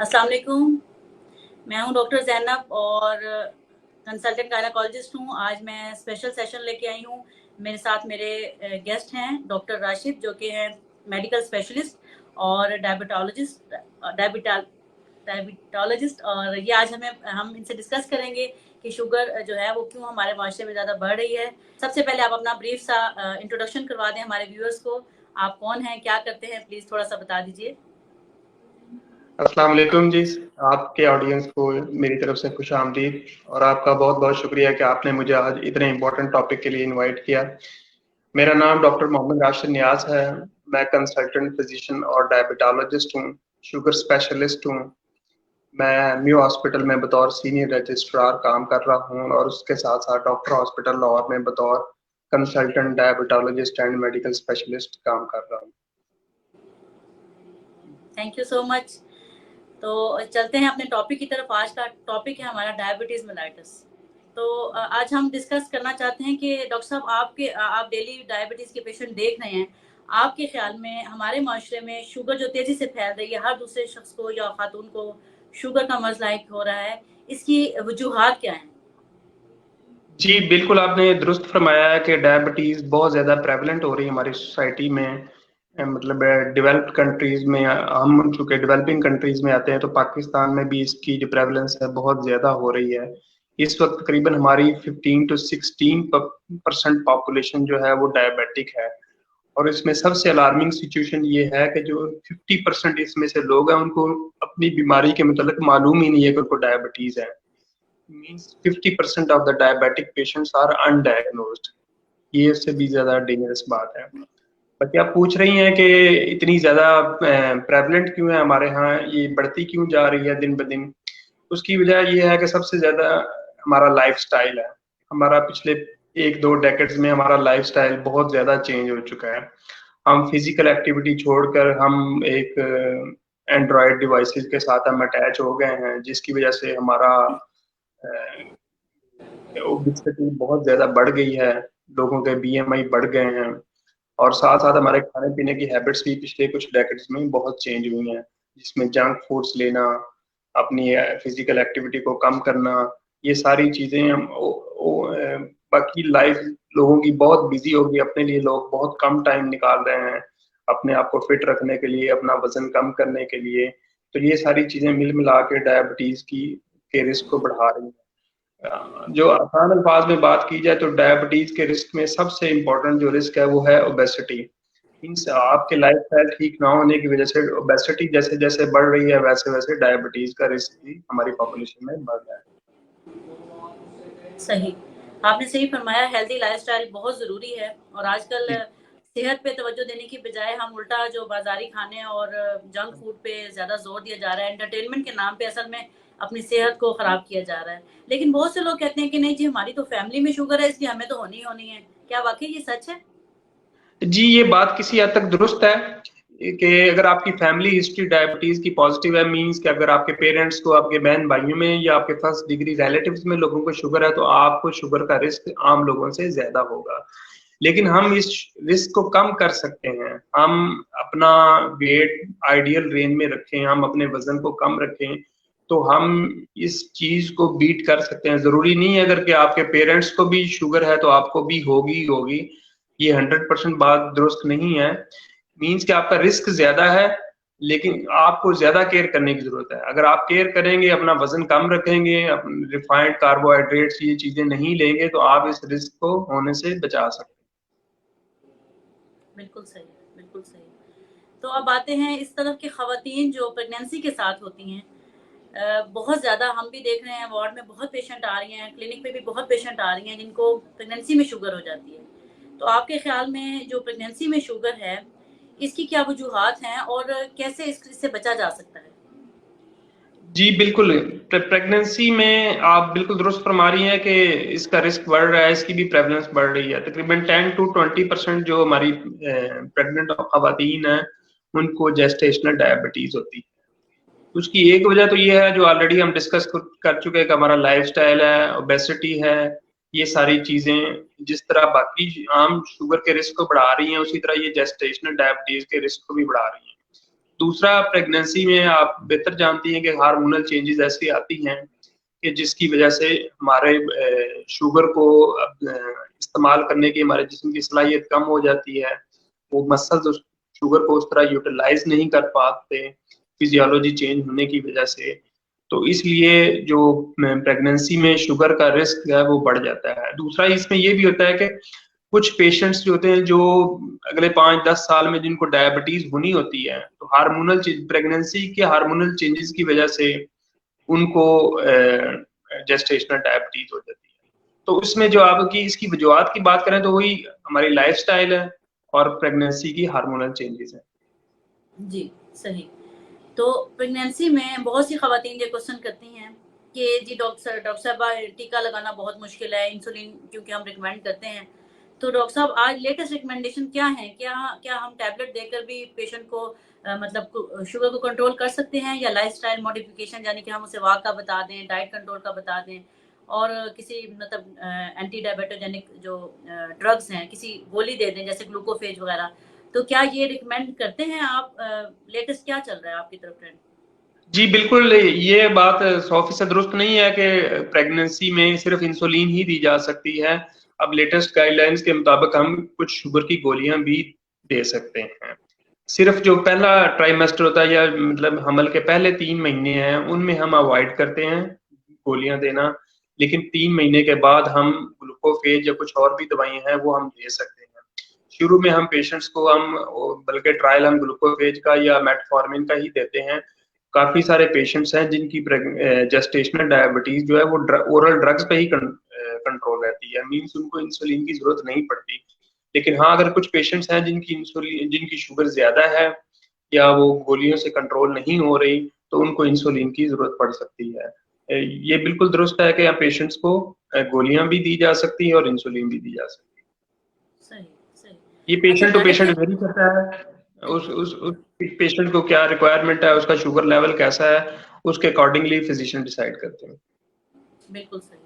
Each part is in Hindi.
अस्सलाम वालेकुम। मैं हूं डॉक्टर ज़ैनब और कंसल्टेंट गायनेकोलॉजिस्ट हूं। आज मैं स्पेशल सेशन लेके आई हूं। मेरे साथ मेरे गेस्ट हैं डॉक्टर राशिद जो कि हैं मेडिकल स्पेशलिस्ट और डायबिटोलॉजिस्ट और ये आज हम इनसे डिस्कस करेंगे कि शुगर जो है वो क्यों हमारे माशरे में ज़्यादा बढ़ रही है। सबसे पहले आप अपना ब्रीफ सा इंट्रोडक्शन करवा दें हमारे व्यूअर्स को। आप कौन हैं, क्या करते हैं, प्लीज़ थोड़ा सा बता दीजिए। अस्सलाम वालेकुम जी। आपके ऑडियंस को मेरी तरफ से खुश आमदीद और आपका बहुत बहुत शुक्रिया कि आपने मुझे आज इतने इम्पोर्टेंट टॉपिक के लिए इनवाइट किया। मेरा नाम डॉक्टर मोहम्मद राशिद नियाज है। मैं कंसल्टेंट फिजिशियन और डायबिटोलॉजिस्ट हूँ, शुगर स्पेशलिस्ट हूँ। मैं म्यू हॉस्पिटल में बतौर सीनियर रजिस्ट्रार काम कर रहा हूँ और उसके साथ साथ डॉक्टर हॉस्पिटल लाहौर में बतौर consultant diabetologist and medical specialist काम कर रहा हूँ। Thank you so much. तो चलते हैं अपने टॉपिक की तरफ। आज का टॉपिक है हमारा डायबिटीज़ मेलाइटस। तो आज हम डिस्कस करना चाहते हैं कि डॉक्टर साहब आप डेली डायबिटीज़ के पेशेंट देख रहे हैं। आपके ख्याल में हमारे माशरे में शुगर जो तेज़ी से फैल रही है, हर दूसरे शख्स को या खातून को शुगर का मसला एक हो रहा है, इसकी वजूहात क्या हैं? जी, बिल्कुल आपने दुरुस्त फरमाया है कि डायबिटीज़ बहुत ज़्यादा प्रेवलेंट हो रही है हमारी सोसाइटी में। मतलब डेवलप्ड कंट्रीज़ में हम चूँकि डेवलपिंग कंट्रीज़ में आते हैं तो पाकिस्तान में भी इसकी जो प्रेवलेंस है बहुत ज़्यादा हो रही है। इस वक़्त तकरीबन हमारी 15 टू 16% पॉपुलेशन जो है वो डायबिटिक है और इसमें सबसे अलार्मिंग सिचुएशन ये है कि जो 50% इसमें से लोग हैं उनको अपनी बीमारी के मतलब मालूम ही नहीं है कि उनको डायबिटीज़ है। Means 50% of the diabetic patients are undiagnosed. ये उससे भी ज़्यादा डेंजरस बात है। बाकी आप पूछ रही हैं कि इतनी ज़्यादा प्रेवलेंट क्यों है हमारे यहाँ, ये बढ़ती क्यों जा रही है दिन ब दिन? उसकी वजह ये है कि सबसे ज़्यादा हमारा लाइफ़स्टाइल है। हमारा पिछले 1-2 डेकेड्स में हमारा लाइफ़स्टाइल बहुत ज़्यादा चेंज हो चुका है। हम फिज़िकल एक्टिविटी छोड़कर हम एक एंड्रॉयड डिवाइसेज़ के साथ हम अटैच हो गए हैं, जिसकी वजह से हमारा ओबेसिटी बहुत ज़्यादा बढ़ गई है, लोगों के बीएमआई बढ़ गए हैं और साथ-साथ हमारे खाने-पीने की हैबिट्स भी पिछले कुछ डेकेड्स में बहुत चेंज हुई हैं, जिसमें जंक फूड्स लेना, अपनी फिज़िकल एक्टिविटी को कम करना, ये सारी चीज़ें हम बाकी लाइफ़ लोगों की बहुत बिज़ी हो गई, अपने लिए लोग बहुत कम टाइम निकाल रहे हैं, अपने आप को फिट रखने के लिए, अपना वज़न कम करने के लिए। तो ये सारी चीज़ें मिल-मिला के डायबिटीज़ के रिस्क को बढ़ा रही हैं। जो आसान अल्फाज में बात की जाए तो डायबिटीज के रिस्क में सबसे इम्पोर्टेंट जो रिस्क है वो है ओबेसिटी। मीन्स आपके लाइफस्टाइल ठीक ना होने की वजह से ओबेसिटी जैसे जैसे बढ़ रही है वैसे वैसे डायबिटीज का रिस्क भी हमारी पॉपुलेशन में बढ़ रहा है। सही, आपने सही फरमाया। हेल्दी लाइफ़स्टाइल बहुत ज़रूरी है और आजकल जी सेहत पे तवज्जो देने की बजाय हम उल्टा जो बाज़ारी खाने और जंक फूड पे ज़्यादा ज़ोर दिया जा रहा है। एंटरटेनमेंट के नाम पे असल में अपनी सेहत को ख़राब किया जा रहा है। लेकिन बहुत से लोग कहते हैं कि नहीं जी, हमारी तो फैमिली में शुगर है इसलिए हमें तो होनी ही होनी है। क्या वाक़ई ये सच है? जी, ये बात किसी हद तक दुरुस्त है कि अगर आपकी फैमिली हिस्ट्री डायबिटीज की पॉजिटिव है, मीन्स कि अगर आपके पेरेंट्स को, आपके बहन भाइयों में या आपके फर्स्ट डिग्री रिलेटिव्स में लोगों को शुगर है तो आपको शुगर का रिस्क आम लोगों से ज्यादा होगा। लेकिन हम इस रिस्क को कम कर सकते हैं। हम अपना वेट आइडियल रेंज में रखें, हम अपने वजन को कम रखें तो हम इस चीज को बीट कर सकते हैं। जरूरी नहीं है अगर कि आपके पेरेंट्स को भी शुगर है तो आपको भी होगी ही होगी। ये 100% बात दुरुस्त नहीं है। मीन्स कि आपका रिस्क ज्यादा है लेकिन आपको ज्यादा केयर करने की जरूरत है। अगर आप केयर करेंगे, अपना वजन कम रखेंगे, रिफाइंड कार्बोहाइड्रेट्स ये चीजें नहीं लेंगे तो आप इस रिस्क को होने से बचा सकते हैं। बिल्कुल सही, बिल्कुल सही। तो अब आते हैं इस तरफ की ख़वातीन जो प्रेगनेंसी के साथ होती हैं। बहुत ज़्यादा हम भी देख रहे हैं, वार्ड में बहुत पेशेंट आ रही हैं, क्लिनिक पे भी बहुत पेशेंट आ रही हैं जिनको प्रेगनेंसी में शुगर हो जाती है। तो आपके ख़्याल में जो प्रेगनेंसी में शुगर है, इसकी क्या वजूहात हैं और कैसे इससे बचा जा सकता है? जी, बिल्कुल। प्रेगनेंसी में आप बिल्कुल दुरुस्त फरमा रही हैं कि इसका रिस्क बढ़ रहा है, इसकी भी प्रेवलेंस बढ़ रही है। तकरीबन 10 टू 20% जो हमारी प्रेग्नेंट ख़वातीन हैं, उनको जेस्टेशनल डायबिटीज़ होती है। उसकी एक वजह तो ये है जो ऑलरेडी हम डिस्कस कर चुके हैं कि हमारा लाइफ़स्टाइल है, ओबेसिटी है, ये सारी चीज़ें जिस तरह बाकी आम शुगर के रिस्क को बढ़ा रही हैं, उसी तरह ये जेस्टेशनल डायबिटीज़ के रिस्क को भी बढ़ा रही हैं। दूसरा, प्रेगनेंसी में आप बेहतर जानती हैं कि हार्मोनल चेंजेस ऐसी आती हैं कि जिसकी वजह से हमारे शुगर को इस्तेमाल करने की हमारे जिस्म की सलाहियत कम हो जाती है। वो मसल्स उस शुगर को उस तरह यूटिलाइज नहीं कर पाते फिजियोलॉजी चेंज होने की वजह से। तो इसलिए जो प्रेगनेंसी में शुगर का रिस्क है वो बढ़ जाता है। दूसरा इसमें ये भी होता है कि कुछ पेशेंट्स जो होते हैं जो अगले 5-10 साल में जिनको डायबिटीज होनी होती है, तो हार्मोनल प्रेगनेंसी के हार्मोनल चेंजेस की वजह से उनको जेस्टेशनल डायबिटीज हो जाती है। तो उसमें जो आपकी इसकी वजूहत की बात करें तो वही हमारी लाइफस्टाइल है और प्रेगनेंसी की हार्मोनल चेंजेस है। जी, सही। तो प्रेगनेंसी में बहुत सी खवातीन ये क्वेश्चन करती हैं कि जी डॉक्टर साहब टीका लगाना बहुत मुश्किल है, इंसुलिन क्योंकि हम रिकमेंड करते हैं। तो डॉक्टर साहब आज लेटेस्ट रिकमेंडेशन क्या है? क्या हम टैबलेट देकर भी पेशेंट को मतलब शुगर को कंट्रोल कर सकते हैं, या लाइफस्टाइल मॉडिफिकेशन यानी कि हम उसे वॉक का बता दें, डाइट कंट्रोल का बता दें, और किसी मतलब एंटी डायबिटोजेनिक जो ड्रग्स हैं, किसी गोली दे दें जैसे ग्लूकोफेज वगैरह। तो क्या ये रिकमेंड करते हैं आप? लेटेस्ट क्या चल रहा है आपकी तरफ ट्रेंड? जी बिल्कुल, ये बात 100% दुरुस्त नहीं है कि प्रेगनेंसी में सिर्फ इंसुलिन ही दी जा सकती है। अब लेटेस्ट गाइडलाइंस के मुताबिक हम कुछ शुगर की गोलियां भी दे सकते हैं। सिर्फ जो पहला ट्राइमेस्टर होता है या मतलब हमल के पहले 3 महीने हैं, उनमें हम अवॉइड करते हैं गोलियां देना, लेकिन 3 महीने के बाद हम ग्लूकोफेज या कुछ और भी दवाइयां हैं वो हम दे सकते हैं। शुरू में हम पेशेंट्स को बल्कि ट्रायल हम ग्लूकोफेज का या मेटफॉर्मिन का ही देते हैं। काफी सारे पेशेंट्स हैं जिनकी जेस्टेशनल डायबिटीज जो है वो ओरल ड्रग्स पे ही कंट्रोल रहती है, मींस उनको इंसुलिन की जरूरत नहीं पड़ती। लेकिन हाँ, अगर कुछ पेशेंट्स हैं जिनकी शुगर ज्यादा है या वो गोलियों से कंट्रोल नहीं हो रही, तो उनको इंसुलिन की जरूरत पड़ सकती है। ये बिल्कुल दुरुस्त है कि यहाँ पेशेंट्स को गोलियां भी दी जा सकती है और इंसुलिन भी दी जा सकती है। सही, सही। ये अच्छा, पेशेंट टू डाइट पेशेंट के वेरी करता है। उस पेशेंट को क्या रिक्वायरमेंट है, उसका शुगर लेवल कैसा है, उसके अकॉर्डिंगली फिजिशियन डिसाइड करते हैं। बिल्कुल सही।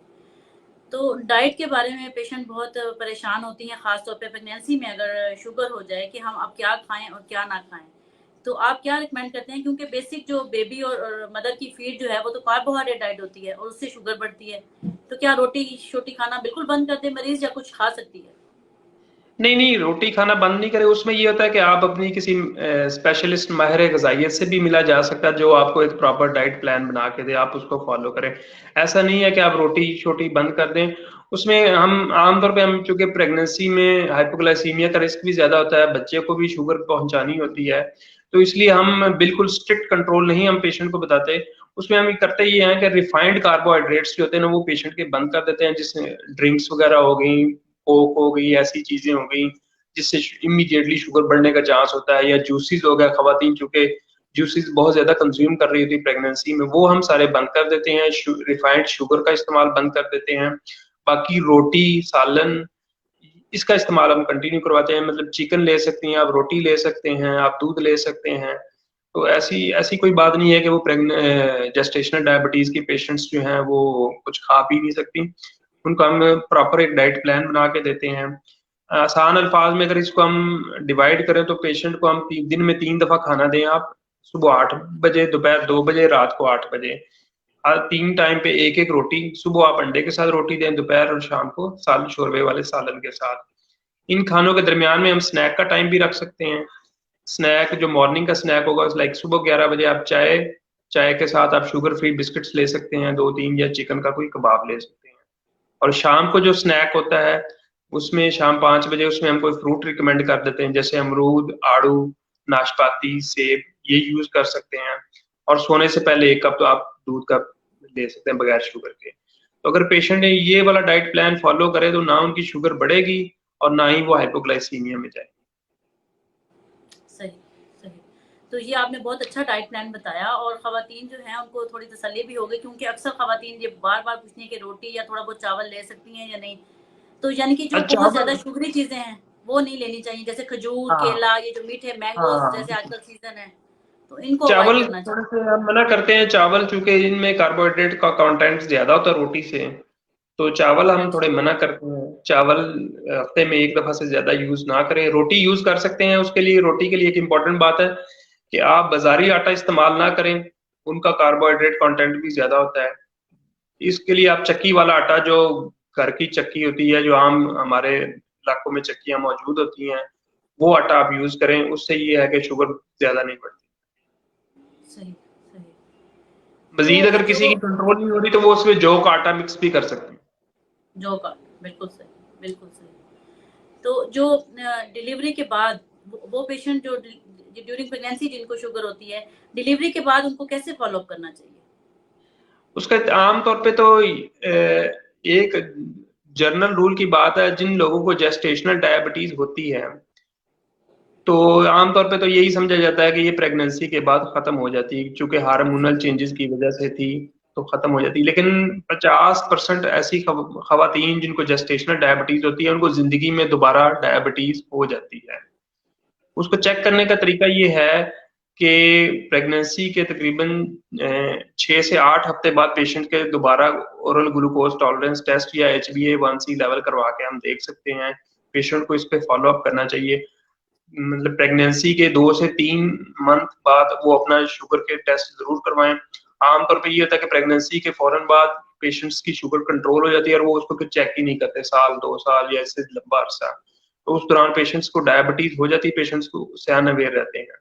तो डाइट के बारे में पेशेंट बहुत परेशान होती हैं, खास तौर पे प्रेगनेंसी में अगर शुगर हो जाए कि हम अब क्या खाएँ और क्या ना खाएँ। तो आप क्या रिकमेंड करते हैं? क्योंकि बेसिक जो बेबी और मदर की फीड जो है वो तो कार्बोहाइड्रेट डाइट होती है और उससे शुगर बढ़ती है। तो क्या रोटी-शोटी खाना बिल्कुल बंद कर दे मरीज़, या कुछ खा सकती है? नहीं, नहीं, रोटी खाना बंद नहीं करें, उसमें ये होता है कि आप अपनी किसी स्पेशलिस्ट माहिर ग़िज़ाइयत से भी मिला जा सकता है, जो आपको एक प्रॉपर डाइट प्लान बना के दे, आप उसको फ़ॉलो करें। ऐसा नहीं है कि आप रोटी-शोटी बंद कर दें। उसमें हम आम तौर पे हम चूँकि प्रेगनेंसी में हाइपोग्लाइसीमिया का रिस्क भी ज़्यादा होता है, बच्चे को भी शुगर पहुँचानी होती है, तो इसलिए हम बिल्कुल स्ट्रिक्ट कंट्रोल नहीं हम पेशेंट को बताते। उसमें हम करते ये हैं कि रिफाइंड कार्बोहाइड्रेट्स जो होते हैं ना, वो पेशेंट के बंद कर देते हैं, जिससे ड्रिंक्स वगैरह हो गई, कोक हो गई, ऐसी चीजें हो गई जिससे इमीडिएटली शुगर बढ़ने का चांस होता है, या जूसेस हो गया, खवातीन चूंकि जूसेस बहुत ज्यादा कंज्यूम कर रही होती है प्रेगनेंसी में, वो हम सारे बंद कर देते हैं। रिफाइंड शुगर का इस्तेमाल बंद कर देते हैं। बाकी रोटी, सालन, इसका इस्तेमाल हम कंटिन्यू करवाते हैं। मतलब चिकन ले सकती हैं आप, रोटी ले सकते हैं आप, दूध ले सकते हैं। तो ऐसी ऐसी कोई बात नहीं है कि वो जेस्टेशनल डायबिटीज के पेशेंट्स जो हैं वो कुछ खा पी नहीं सकती। उनको हम प्रॉपर एक डाइट प्लान बना के देते हैं। आसान अल्फाज में अगर इसको हम डिवाइड करें तो पेशेंट को हम दिन में 3 दफा खाना दें आप, सुबह 8 बजे, दोपहर 2 बजे, रात को 8 बजे। हर 3 टाइम पे एक-एक रोटी, सुबह आप अंडे के साथ रोटी दें, दोपहर और शाम को शोरबे वाले सालन के साथ। इन खानों के दरमियान में हम स्नैक का टाइम भी रख सकते हैं। स्नैक जो मॉर्निंग का स्नैक होगा, लाइक सुबह 11 बजे आप चाय चाय के साथ आप शुगर फ्री बिस्किट्स ले सकते हैं 2-3, या चिकन का कोई कबाब ले सकते हैं। और शाम को जो स्नैक होता है, उसमें शाम 5 बजे उसमें हम कोई फ्रूट रिकमेंड कर देते हैं, जैसे अमरूद, आड़ू, नाशपाती, सेब, ये यूज़ कर सकते हैं। और सोने से पहले 1 कप तो आप दूध का ले सकते हैं बगैर शुगर के। तो अगर पेशेंट ने ये वाला डाइट प्लान फॉलो करे तो ना उनकी शुगर बढ़ेगी और ना ही वो हाइपोग्लाइसीमिया में जाए। सही, सही। तो ये आपने बहुत अच्छा डाइट प्लान बताया, और ख़वातीन जो हैं उनको थोड़ी तसल्ली भी हो गई, क्योंकि अक्सर ख़वातीन ये बार-बार पूछती हैं कि रोटी या थोड़ा बहुत चावल ले सकती हैं या नहीं? तो यानी कि जो बहुत चावल, ज़्यादा शुगरी चीज़ें हैं, वो नहीं लेनी चाहिए, जैसे खजूर, हाँ, केला, ये जो मीठे मैंगोज़ हाँ, जैसे आजकल सीज़न है, तो इनको अवॉइड चावल करना थोड़े चाहिए। से हम मना करते हैं। चावल चूँकि इनमें कार्बोहाइड्रेट का कंटेंट ज़्यादा होता है रोटी से, तो चावल हम अच्छा, थोड़े मना करते हैं। चावल हफ्ते में 1 दफ़ा से ज़्यादा यूज़ ना करें। रोटी यूज़ कर सकते हैं, उसके लिए रोटी के लिए एक इम्पोर्टेंट बात है कि आप बाजारी आटा इस्तेमाल ना करें, उनका कार्बोहाइड्रेट कंटेंट भी ज्यादा होता है। इसके लिए आप चक्की वाला आटा, जो घर की चक्की होती है, जो आम हमारे इलाकों में चक्कियां मौजूद होती हैं, वो आटा आप यूज करें। उससे ये है कि शुगर ज्यादा नहीं बढ़ती। सही सही। मजीद तो अगर किसी जो की कंट्रोल नहीं हो रही तो वो उसमें जौ का आटा मिक्स भी कर सकते हैं। जौ का, बिल्कुल सही, बिल्कुल सही। तो जो डिलीवरी के बाद वो पेशेंट जो ड्यूरिंग प्रेगनेंसी जिनको शुगर होती है, डिलीवरी के बाद उनको कैसे फॉलो अप करना चाहिए? उसका आम तौर पे तो एक जनरल रूल की बात है, जिन लोगों को जेस्टेशनल डायबिटीज होती है तो आम तौर पे तो यही समझा जाता है कि ये प्रेगनेंसी के बाद खत्म हो जाती है, क्योंकि हार्मोनल चेंजेस की वजह से थी तो खत्म हो जाती है। लेकिन 50% ऐसी खवातीन जिनको जेस्टेशनल डायबिटीज होती है, उनको जिंदगी में दोबारा डायबिटीज हो जाती है। उसको चेक करने का तरीका ये है कि प्रेगनेंसी के तकरीबन 6 से 8 हफ्ते बाद पेशेंट के दोबारा ओरल ग्लूकोज टॉलरेंस टेस्ट या HbA1c लेवल करवा के हम देख सकते हैं। पेशेंट को इस पे फॉलो अप करना चाहिए। मतलब प्रेगनेंसी के 2 से 3 मंथ बाद वो अपना शुगर के टेस्ट ज़रूर करवाएँ। आमतौर पे ये होता है कि प्रेगनेंसी के फ़ौरन बाद पेशेंट्स की शुगर कंट्रोल हो जाती है और वो उसको फिर चेक ही नहीं करते, साल, 2 साल या इससे लंबा अरसा। तो उस दौरान पेशेंट्स को डायबिटीज़ हो जाती है, पेशेंट्स को उससे अनअवेयर रहते हैं।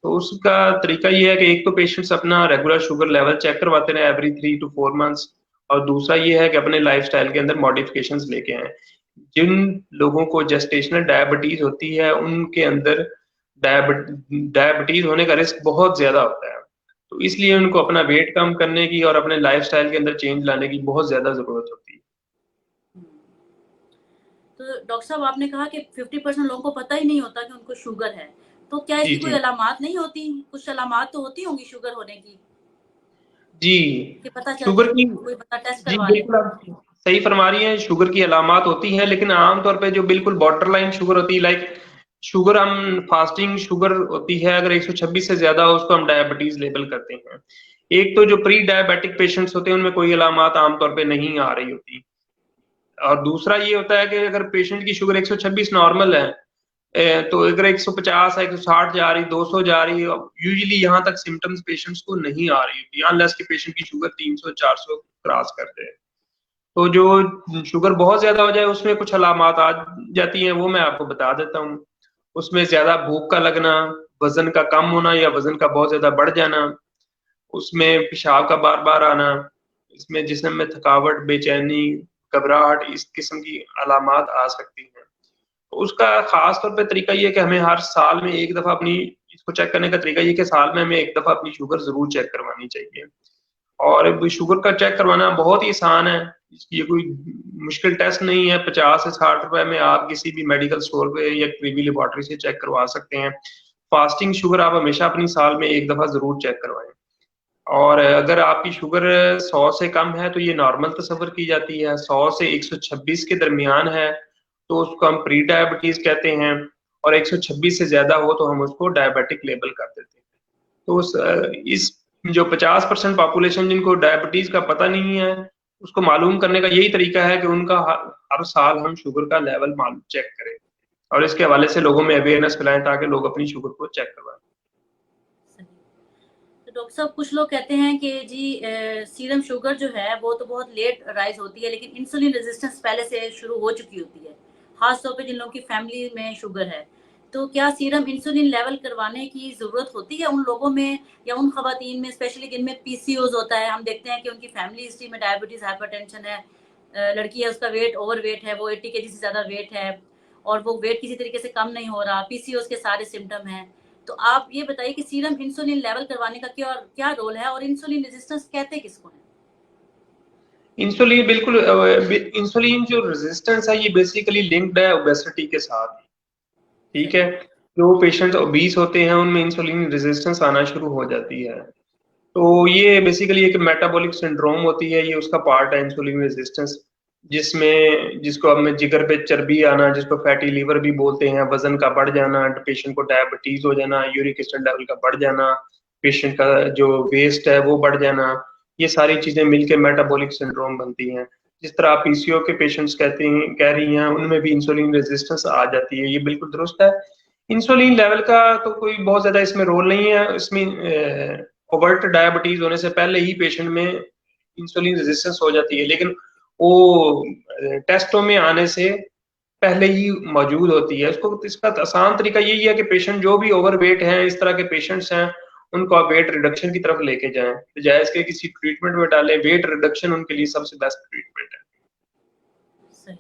तो उसका तरीका ये है कि एक तो पेशेंट्स अपना रेगुलर शुगर लेवल चेक करवाते रहें एवरी 3 टू 4 मंथ्स, और दूसरा ये है कि अपने लाइफ़स्टाइल के अंदर मॉडिफिकेशंस लेके आएँ। जिन लोगों को जेस्टेशनल डायबिटीज होती है, उनके अंदर डायबिटीज होने का रिस्क बहुत ज्यादा होता है। तो इसलिए उनको अपना वेट कम करने की और अपने लाइफस्टाइल के अंदर चेंज लाने की बहुत ज्यादा जरूरत होती है। हुँ। तो डॉक्टर साहब आपने कहा कि 50% लोगों को पता ही नहीं होता कि उनको शुगर है। तो क्या जी इसकी कोई जी अलामात नहीं होती? कुछ अलामात तो होती होंगी शुगर होने की, जी। कि पता चल शुगर जाए, की कोई बंदा टेस्ट जी करवा ले? बिल्कुल आप सही फरमा रही हैं, शुगर की अलामात होती हैं, लेकिन आमतौर पे जो बिल्कुल बॉर्डर लाइन शुगर होती है, लाइक शुगर, हम फास्टिंग शुगर होती है, अगर 126 से ज्यादा हो उसको हम डायबिटीज लेबल करते हैं। एक तो जो प्री डायबिटिक पेशेंट्स होते हैं उनमें कोई अलामात आमतौर पे नहीं आ रही होती, और दूसरा ये होता है कि अगर पेशेंट की शुगर 126 नॉर्मल है, तो अगर 150 है, 160 जा रही, 200 जा रही है, यूजुअली यहाँ तक सिम्टम्स पेशेंट्स को नहीं आ रही होती, अनलेस कि पेशेंट की शुगर 300-400 क्रॉस कर दे। तो जो शुगर बहुत ज्यादा हो जाए उसमें कुछ अलामात आ जाती हैं, वो मैं आपको बता देता हूँ। उसमें ज्यादा भूख का लगना, वजन का कम होना या वजन का बहुत ज्यादा बढ़ जाना, उसमें पेशाब का बार-बार आना, इसमें जिस्म में थकावट, बेचैनी, घबराहट, इस किस्म की अलामात आ सकती हैं। तो उसका खास तौर पे तरीका ये है कि हमें हर साल में 1 दफ़ा अपनी इसको चेक करने का तरीका ये है कि साल में हमें 1 दफ़ा अपनी शुगर ज़रूर चेक करवानी चाहिए। और अब शुगर का चेक करवाना बहुत ही आसान है, ये कोई मुश्किल टेस्ट नहीं है, 50 से 60 रुपए में आप किसी भी मेडिकल स्टोर पे या प्रीवी लेबोरेटरी से चेक करवा सकते हैं। फास्टिंग शुगर आप हमेशा अपनी साल में 1 दफ़ा ज़रूर चेक करवाएँ। और अगर आपकी शुगर 100 से कम है तो ये नॉर्मल तस्वर की जाती है, 100 से 126 के दरमियान है तो उसको हम प्री डायबिटीज कहते हैं, और 126 से ज्यादा हो तो हम उसको डायबिटिक लेबल कर देते हैं। तो इस जो 50% पॉपुलेशन जिनको डायबिटीज का पता नहीं है, उसको मालूम करने का यही तरीका है कि उनका हर साल हम शुगर का लेवल मालूम चेक करें, और इसके हवाले से लोगों में अवेयरनेस फैलाएं ताकि लोग अपनी शुगर को चेक करवाएं। सही। तो डॉक्टर साहब कुछ लोग कहते हैं कि जी सीरम शुगर जो है वो तो बहुत लेट राइज होती है, लेकिन इंसुलिन रेजिस्टेंस पहले से शुरू हो चुकी होती है, खास तौर पे जिन लोगों की फैमिली में शुगर है। तो क्या सीरम इंसुलिन लेवल करवाने की ज़रूरत होती है उन लोगों में या उन खवातीन में, स्पेशली जिनमें पीसीओज़ होता है? हम देखते हैं कि उनकी फैमिली हिस्ट्री में डायबिटीज़, हाइपरटेंशन है, लड़की है उसका वेट ओवर वेट है, वो 80 केजी से ज़्यादा वेट है और वो वेट किसी तरीके से कम नहीं हो रहा, पीसीओज़ के सारे सिम्पटम हैं। तो आप ये बताइए कि सीरम इंसुलिन लेवल करवाने का क्या क्या रोल है और इंसुलिन रेजिस्टेंस कहते किसको है? इंसुलिन बिल्कुल इंसुलिन जो रेजिस्टेंस है ये बेसिकली लिंक्ड है ओबेसिटी के साथ। ठीक सही। है, जो पेशेंट ओबीस होते हैं उनमें इंसुलिन रेजिस्टेंस आना शुरू हो जाती है। तो ये बेसिकली एक मेटाबॉलिक सिंड्रोम होती है, ये उसका पार्ट है इंसुलिन रेजिस्टेंस, जिसमें जिसको अब में जिगर पे चर्बी आना, जिसको फैटी लीवर भी बोलते हैं, वजन का बढ़ जाना, पेशेंट को डायबिटीज हो जाना, यूरिक एसिड लेवल का बढ़ जाना, पेशेंट का जो वेस्ट है वो बढ़ जाना, ये सारी चीजें मिलके मेटाबॉलिक सिंड्रोम बनती हैं। जिस तरह आप पीसीओ के पेशेंट्स कहते हैं, कह रही हैं, उनमें भी इंसुलिन रेजिस्टेंस आ जाती है, ये बिल्कुल दुरुस्त है। इंसुलिन लेवल का तो कोई बहुत ज्यादा इसमें रोल नहीं है। इसमें ओवर्ट डायबिटीज होने से पहले ही पेशेंट में इंसुलिन रेजिस्टेंस हो जाती है, लेकिन वो टेस्टों में आने से पहले ही मौजूद होती है। उसको इसका आसान तरीका यही है कि पेशेंट जो भी ओवरवेट हैं, इस तरह के पेशेंट्स हैं, उनको आप वेट रिडक्शन की तरफ लेके जाएं, बजाय इसके किसी ट्रीटमेंट में डालें। वेट रिडक्शन उनके लिए सबसे बेस्ट ट्रीटमेंट है। सही।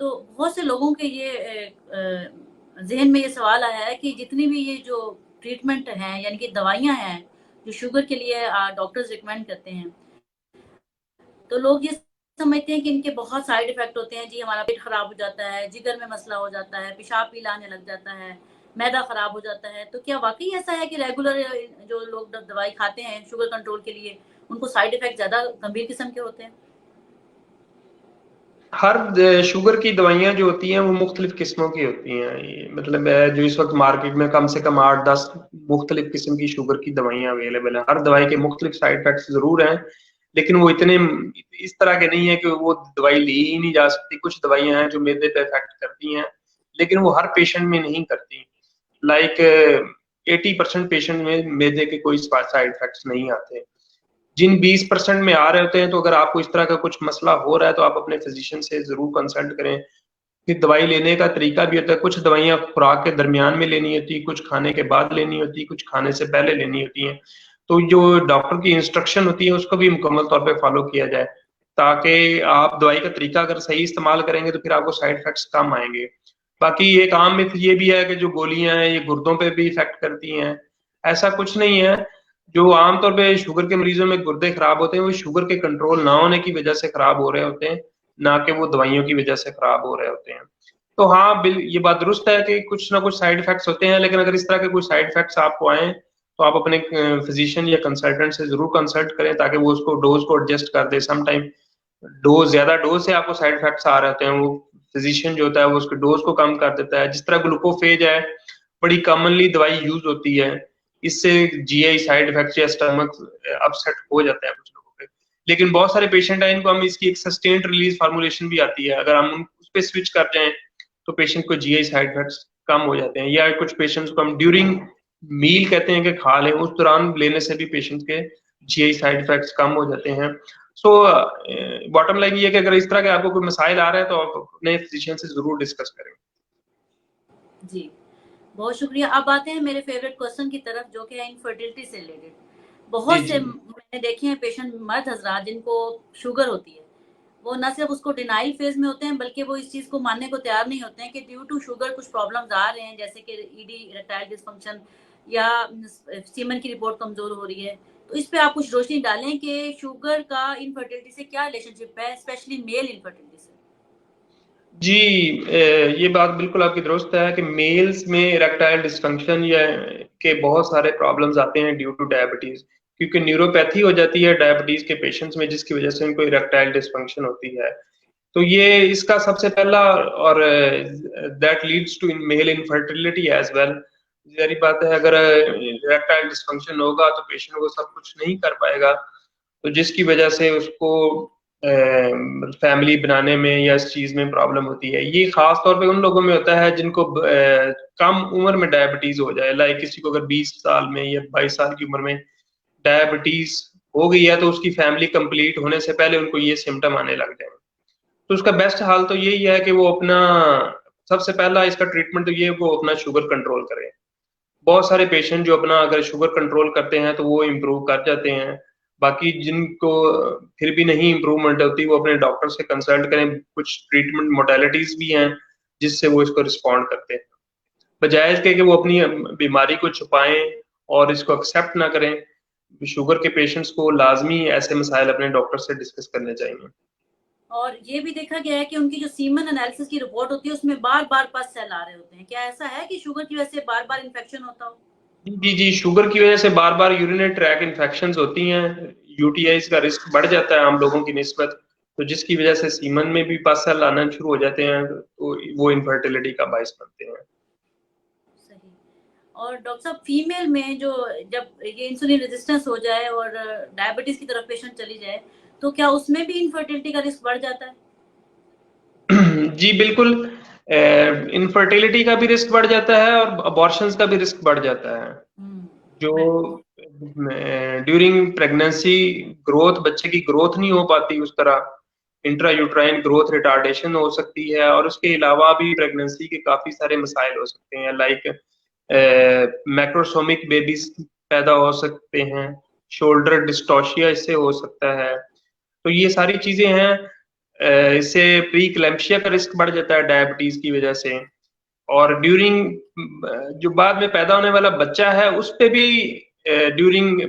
तो बहुत से लोगों के ये ज़हन में ये सवाल आया है कि जितनी भी ये जो ट्रीटमेंट हैं, यानी कि दवाइयाँ हैं, जो शुगर के लिए डॉक्टर्स रिकमेंड करते हैं, तो लोग ये समझते हैं कि इनके बहुत साइड इफ़ेक्ट होते हैं। जी, हमारा पेट खराब हो जाता है, जिगर में मसला हो जाता है, पेशाब पीला आने लग जाता है, मैदा खराब हो जाता है। तो क्या वाक़ई ऐसा है कि रेगुलर जो लोग दवाई खाते हैं शुगर कंट्रोल के लिए, उनको साइड इफ़ेक्ट ज़्यादा गंभीर किस्म के होते हैं? हर शुगर की दवाइयाँ जो होती हैं वो मुख्तलिफ किस्मों की होती हैं। ये मतलब जो इस वक्त मार्केट में कम से कम 8-10 मुख्तलिफ किस्म की शुगर की दवाइयाँ अवेलेबल हैं। हर दवाई के मुख्तलिफ साइड इफेक्ट्स जरूर हैं, लेकिन वो इतने इस तरह के नहीं है कि वो दवाई ली ही नहीं जा सकती। कुछ दवाइयाँ हैं जो मैदे पे इफेक्ट करती हैं, लेकिन वो हर पेशेंट में नहीं करती। लाइक 80% पेशेंट में मैदे के कोई साइड इफेक्ट्स नहीं आते। जिन 20% में आ रहे होते हैं, तो अगर आपको इस तरह का कुछ मसला हो रहा है तो आप अपने फिजिशियन से जरूर कंसल्ट करें। फिर दवाई लेने का तरीका भी होता है। कुछ दवाइयाँ खुराक के दरमियान में लेनी होती है, कुछ खाने के बाद लेनी होती है, कुछ खाने से पहले लेनी होती है। तो जो डॉक्टर की इंस्ट्रक्शन होती है उसको भी मुकम्मल तौर पे फॉलो किया जाए, ताकि आप दवाई का तरीका अगर सही इस्तेमाल करेंगे तो फिर आपको साइड इफेक्ट्स कम आएंगे। बाकी एक आम मिथ ये भी है कि जो गोलियां हैं ये गुर्दों पे भी इफेक्ट करती हैं। ऐसा कुछ नहीं है। जो आमतौर पे शुगर के मरीजों में गुर्दे खराब होते हैं वो शुगर के कंट्रोल ना होने की वजह से खराब हो रहे होते हैं, ना कि वो दवाइयों की वजह से खराब हो रहे होते हैं। तो हाँ, ये बात दुरुस्त है कि कुछ ना कुछ साइड इफेक्ट्स होते हैं, लेकिन अगर इस तरह के कोई साइड इफेक्ट्स आपको आए तो आप अपने फिजिशियन या कंसल्टेंट से जरूर कंसल्ट करें, ताकि वो उसको डोज को एडजस्ट कर दे। सम टाइम ज्यादा डोज से आपको साइड इफेक्ट्स आ रहे होते हैं, वो फिजिशियन जो होता है वो उसके डोज को कम कर देता है। जिस तरह ग्लूकोफेज है, बड़ी कॉमनली दवाई यूज होती है, इससे जीआई साइड इफेक्ट्स या स्टमक अपसेट हो जाता है कुछ लोगों पे। लेकिन बहुत सारे पेशेंट हैं, इनको हम इसकी एक सस्टेन्ड रिलीज फार्मूलेशन भी आती है, अगर हम उस पे स्विच कर जाएं तो पेशेंट को जीआई साइड इफेक्ट्स कम हो जाते हैं। या कुछ पेशेंट्स को हम ड्यूरिंग मील कहते हैं कि खा लें, उस दौरान लेने से भी पेशेंट के जीआई साइड इफेक्ट्स कम हो जाते हैं। सो बॉटम लाइन ये है कि अगर इस तरह के आपको कोई मसाइल आ रहे हैं तो आप अपने फिजिशियन से जरूर डिस्कस करें। जी, बहुत शुक्रिया। अब आते हैं मेरे फेवरेट क्वेश्चन की तरफ, जो कि है इनफर्टिलिटी से रिलेटेड। जी बहुत जी। से मैंने देखे हैं पेशेंट, मर्द हज़रात जिनको शुगर होती है, वो ना सिर्फ उसको डिनायल फेज़ में होते हैं, बल्कि वो इस चीज़ को मानने को तैयार नहीं होते हैं कि ड्यू टू शुगर कुछ प्रॉब्लम्स आ रहे हैं, जैसे कि ईडी, इरेक्टाइल डिस्फंक्शन, या सीमन की रिपोर्ट कमज़ोर हो रही है। तो इस पे आप कुछ रोशनी डालें कि शुगर का इनफर्टिलिटी से क्या रिलेशनशिप है, स्पेशली मेल इनफर्टिलिटी से? जी, ये बात बिल्कुल आपकी दुरुस्त है कि मेल्स में इरेक्टाइल डिस्फंक्शन या के बहुत सारे प्रॉब्लम्स आते हैं ड्यू टू डायबिटीज, क्योंकि न्यूरोपैथी हो जाती है डायबिटीज के पेशेंट्स में, जिसकी वजह से उनको इरेक्टाइल डिस्फंक्शन होती है। तो ये इसका सबसे पहला, और that leads to male infertility as well. जारी बात है, अगर इरेक्टाइल डिस्फंक्शन होगा तो पेशेंट वो सब कुछ नहीं कर पाएगा, तो जिसकी वजह से उसको फैमिली बनाने में या इस चीज में प्रॉब्लम होती है। ये खास तौर पे उन लोगों में होता है जिनको कम उम्र में डायबिटीज हो जाए। लाइक किसी को अगर 20 साल में या 22 साल की उम्र में डायबिटीज हो गई है, तो उसकी फैमिली कंप्लीट होने से पहले उनको ये सिम्टम आने लग जाए। तो उसका बेस्ट हाल तो यही है कि वो अपना, सबसे पहला इसका ट्रीटमेंट तो ये है, वो अपना शुगर कंट्रोल करें। बहुत सारे पेशेंट जो अपना अगर शुगर कंट्रोल करते हैं तो वो इम्प्रूव कर जाते हैं। बाकी जिनको फिर भी नहीं इम्प्रूवमेंट होती, वो अपने डॉक्टर से कंसल्ट करें। कुछ ट्रीटमेंट मोडालिटीज भी हैं जिससे वो इसको रिस्पॉन्ड करते हैं, बजाय इसके कि वो अपनी बीमारी को छुपाएं और इसको एक्सेप्ट ना करें। शुगर के पेशेंट्स को लाजमी ऐसे मसाइल अपने डॉक्टर से डिस्कस करने चाहिए। और ये भी देखा गया है कि उनकी जो सीमन एनालिसिस की रिपोर्ट होती है, उसमें बार-बार पस सेल आ रहे होते हैं। क्या ऐसा है कि शुगर की वजह से बार-बार इन्फेक्शन होता हो? जी जी, शुगर की वजह से बार बार यूरिनरी ट्रैक इन्फेक्शन होती हैं। यूटीआईज का रिस्क बढ़ जाता है आम लोगों की निस्बत, तो जिसकी वजह से सीमन में भी पस सेल आना शुरू हो जाते हैं, तो वो इनफर्टिलिटी का बायस बनते हैं। सही। और डॉक्टर साहब, फीमेल में जो, जब ये इंसुलिन रेजिस्टेंस हो जाए और डायबिटीज की तरफ पेशेंट चली जाए, तो क्या उसमें भी इनफर्टिलिटी का रिस्क बढ़ जाता है? जी बिल्कुल। इनफर्टिलिटी का भी रिस्क बढ़ जाता है और अबॉर्शंस का भी रिस्क बढ़ जाता है। जो ड्यूरिंग प्रेगनेंसी ग्रोथ, बच्चे की ग्रोथ नहीं हो पाती उस तरह, इंट्रा यूट्राइन ग्रोथ रिटार्डेशन हो सकती है, और उसके अलावा भी प्रेगनेंसी के काफी सारे मसाइल हो सकते हैं, लाइक मैक्रोसोमिक बेबीज पैदा हो सकते हैं, शोल्डर डिस्टोशिया इससे हो सकता है। तो ये सारी चीजें हैं। इससे प्री क्लैम्पशिया का रिस्क बढ़ जाता है डायबिटीज की वजह से। और ड्यूरिंग जो बाद में पैदा होने वाला बच्चा है उस पे भी ड्यूरिंग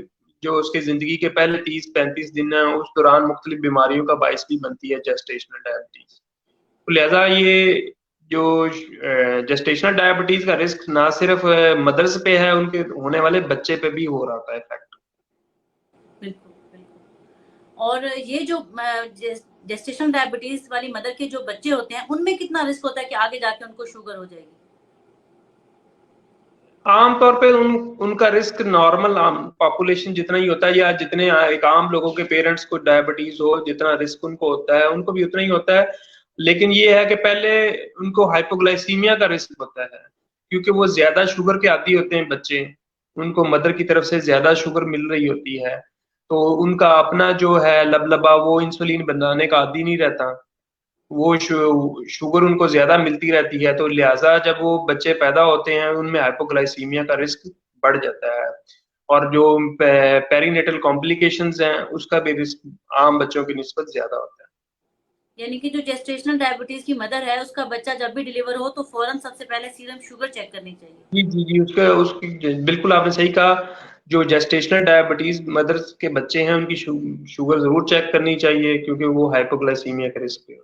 जो उसके जिंदगी के पहले 30-35 दिन है उस दौरान मुख्तलिफ बीमारियों का बायस भी बनती है जेस्टेशनल डायबिटीज। तो लिहाजा ये जो जेस्टेशनल डायबिटीज का रिस्क ना सिर्फ मदर्स पे है, उनके होने वाले बच्चे पे भी हो रहा था इफेक्ट। बिल्कुल बिल्कुल। और ये जो जेस्टेशनल डायबिटीज वाली मदर के जो बच्चे होते हैं उनमें कितना रिस्क होता है कि आगे जाके उनको शुगर हो जाएगी? आमतौर पे उनका रिस्क नॉर्मल पॉपुलेशन जितना ही होता है, या जितने एक आम लोगों के पेरेंट्स को डायबिटीज हो जितना रिस्क उनको होता है उनको भी उतना ही होता है। लेकिन ये है कि पहले उनको हाइपोग्लाइसीमिया का रिस्क होता है, क्योंकि वो ज्यादा शुगर के आदी होते हैं बच्चे, उनको मदर की तरफ से ज्यादा शुगर मिल रही होती है, तो उनका अपना जो है लबलबा वो इंसुलिन बनाने का आदी नहीं रहता, वो शुगर उनको ज्यादा मिलती रहती है, तो लिहाजा जब वो बच्चे पैदा होते हैं उनमें हाइपोग्लाइसीमिया का रिस्क बढ़ जाता है। और जो पेरीनेटल कॉम्प्लिकेशंस हैं उसका भी रिस्क आम बच्चों की निस्बत ज्यादा होता है। यानी कि जो जेस्टेशनल डायबिटीज की मदर है उसका बच्चा जब भी डिलीवर हो तो फौरन सबसे पहले सीरम शुगर चेक करनी चाहिए। जी जी जी, उसकी बिल्कुल आपने सही कहा। जो जेस्टेशनल डायबिटीज मदर्स के बच्चे हैं उनकी शुगर जरूर चेक करनी चाहिए, क्योंकि वो हाइपोग्लाइसीमिया के रिस्क पे।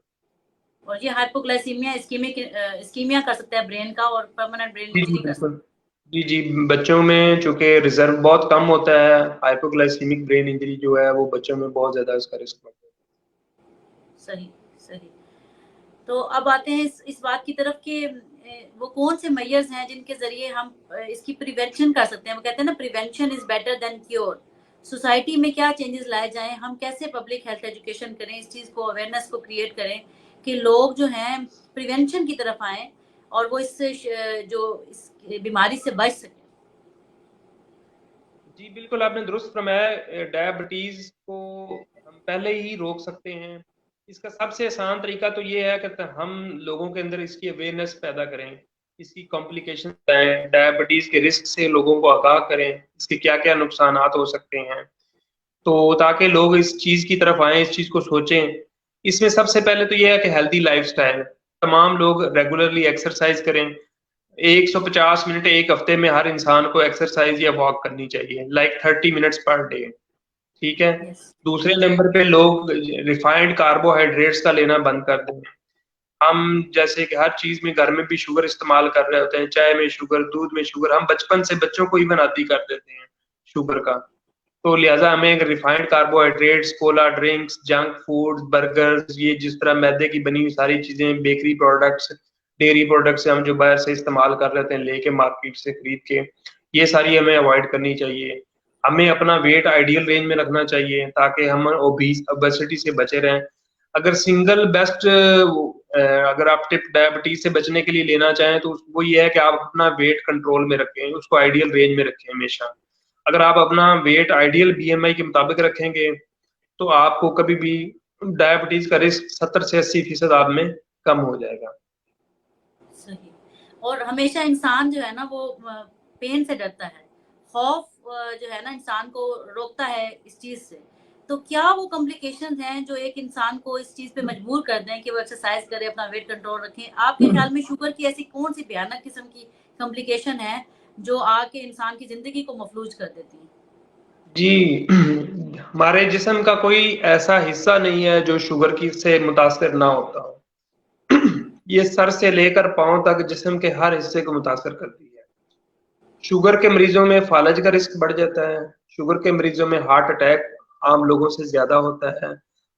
और ये हाइपोग्लाइसीमिया इस्कीमिया कर सकता है ब्रेन का, और परमानेंट ब्रेन जी जी इंजरी कर सकता बिल्कुल। जी जी, बच्चों में चूंकि रिजर्व बहुत कम होता है, हाइपोग्लाइसीमिक ब्रेन इंजरी जो है वो बच्चों में बहुत ज्यादा इसका रिस्क बढ़ता है। सही सही। तो अब आते हैं इस बात की तरफ कि वो कौन से मेजर्स हैं जिनके जरिए हम इसकी प्रिवेंशन कर सकते हैं। वो कहते हैं ना, prevention is better than cure. Society में क्या चेंजेस लाए जाएं, हम कैसे पब्लिक हेल्थ एजुकेशन करें, इस चीज को अवेयरनेस को क्रिएट करें कि लोग जो हैं प्रिवेंशन की तरफ आए और वो इससे जो इस बीमारी से बच सके। जी बिल्कुल, आपने दुरुस्त फरमाया। डायबिटीज को हम पहले ही रोक सकते हैं। इसका सबसे आसान तरीका तो ये है कि हम लोगों के अंदर इसकी अवेयरनेस पैदा करें, इसकी कॉम्प्लिकेशन बताएं, डायबिटीज के रिस्क से लोगों को आगाह करें, इसके क्या क्या नुकसान हो सकते हैं, तो ताकि लोग इस चीज की तरफ आए, इस चीज को सोचें। इसमें सबसे पहले तो ये है कि हेल्दी लाइफस्टाइल, तमाम लोग रेगुलरली एक्सरसाइज करें। 150 मिनट एक हफ्ते में हर इंसान को एक्सरसाइज या वॉक करनी चाहिए, लाइक 30 मिनट्स पर डे। ठीक है। यस। दूसरे नंबर पे लोग रिफाइंड कार्बोहाइड्रेट्स का लेना बंद कर दें। हम जैसे कि हर चीज में घर में भी शुगर इस्तेमाल कर रहे होते हैं, चाय में शुगर, दूध में शुगर, हम बचपन से बच्चों को ही बनाती कर देते हैं शुगर का। तो लिहाजा हमें refined carbohydrates, Cola drinks, junk food, burgers, ये जिस तरह मैदे की बनी हुई सारी चीजें, बेकरी प्रोडक्ट्स, डेयरी प्रोडक्ट्स हम जो बाहर से इस्तेमाल कर रहे हैं लेके मार्केट से खरीद के, ये सारी हमें अवॉइड करनी चाहिए। हमें अपना वेट आइडियल रेंज में रखना चाहिए ताकि हम ओबेसिटी से बचे रहें। अगर सिंगल बेस्ट अगर आप टिप डायबिटीज से बचने के लिए लेना चाहें तो वो ये है कि आप अपना वेट कंट्रोल में रखें, उसको आइडियल रेंज में रखें हमेशा। अगर आप अपना वेट आइडियल बीएमआई के मुताबिक रखेंगे तो आपको कभी भी डायबिटीज का रिस्क 70 से 80% आप में कम हो जाएगा। सही। और हमेशा इंसान जो है ना वो पेन से डरता है, खौफ जो है ना इंसान को रोकता है इस चीज से। तो क्या वो कॉम्प्लिकेशंस हैं जो एक इंसान को इस चीज पे मजबूर कर दें कि वो एक्सरसाइज करे, अपना वेट कंट्रोल रखें? आपके ख्याल में शुगर की ऐसी कौन सी भयानक किस्म की कॉम्प्लिकेशन है जो आके इंसान की जिंदगी को मफलूज कर देती है? जी, हमारे जिस्म का कोई ऐसा हिस्सा नहीं है जो शुगर की से मुतासिर ना होता हो। ये सर से लेकर पांव तक जिस्म के हर हिस्से को मुतासिर करती है। शुगर के मरीजों में फालज का रिस्क बढ़ जाता है। शुगर के मरीजों में हार्ट अटैक आम लोगों से ज्यादा होता है।